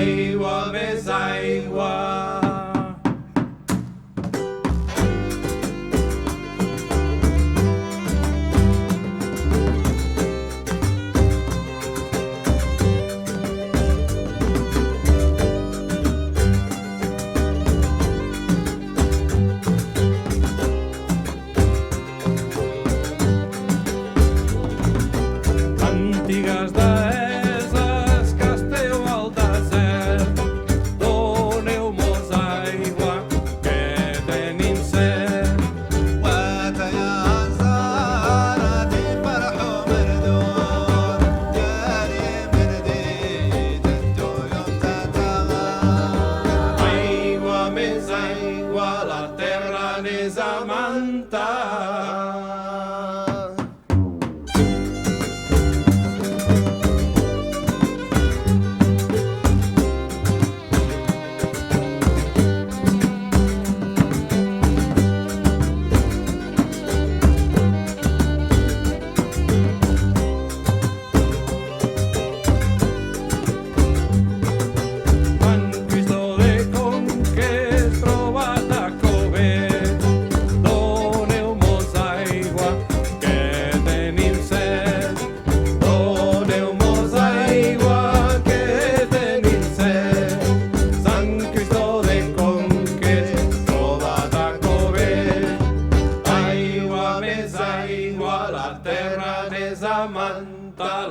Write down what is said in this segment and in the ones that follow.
aigua, més aigua. Antigues deeses que esteu al desert, doneu-mos aigua, que tenim set. واتيا زارة فرحوا مردود جاري مرديد انتو يوم تتغار. Aigua, més aigua, la terra n'és amanta.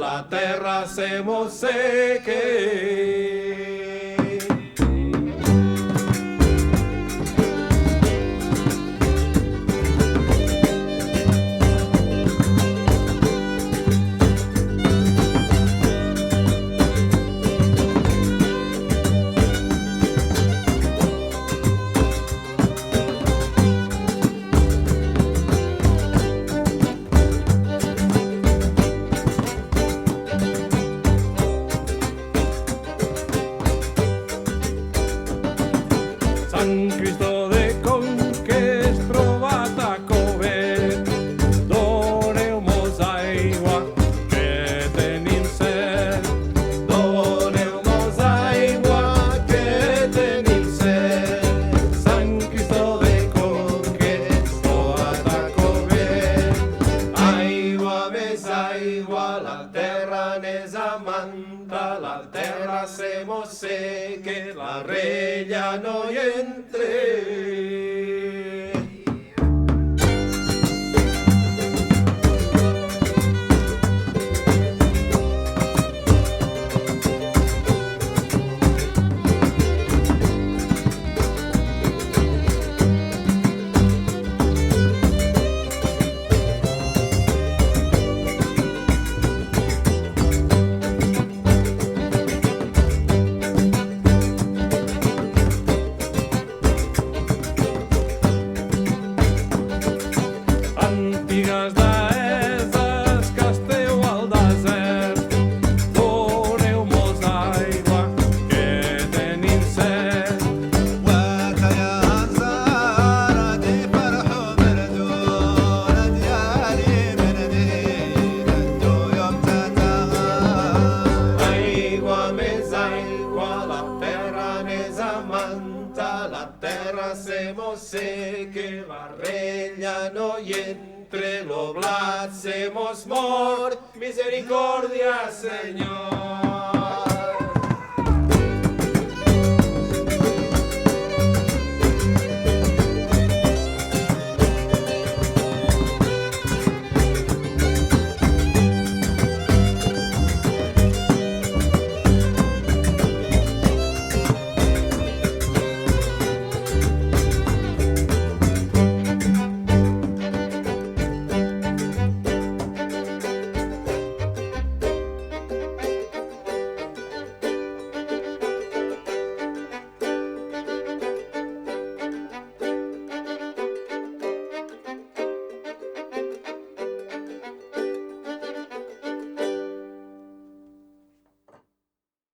La terra se mos seque. Sant Cristó de Conques trobat a Covet, doneu-mos aigua, que tenim set. Doneu-mos aigua, que tenim set. Sant Cristó de Conques trobat a Covet. Aigua, més aigua, la terra n'és amanta, la terra se mos seque, la rella no hi entre. Antigues deeses que esteu al desert, doneu-mos aigua, que tenim set. واتيا زارة فرحوا مردود جاري مرديد انتو يوم تتغار. Aigua, més aigua, la terra n'és amanta, la terra se mos seque, la rella no hi entre, lo blat se mos mor, misericòrdia, Senyor.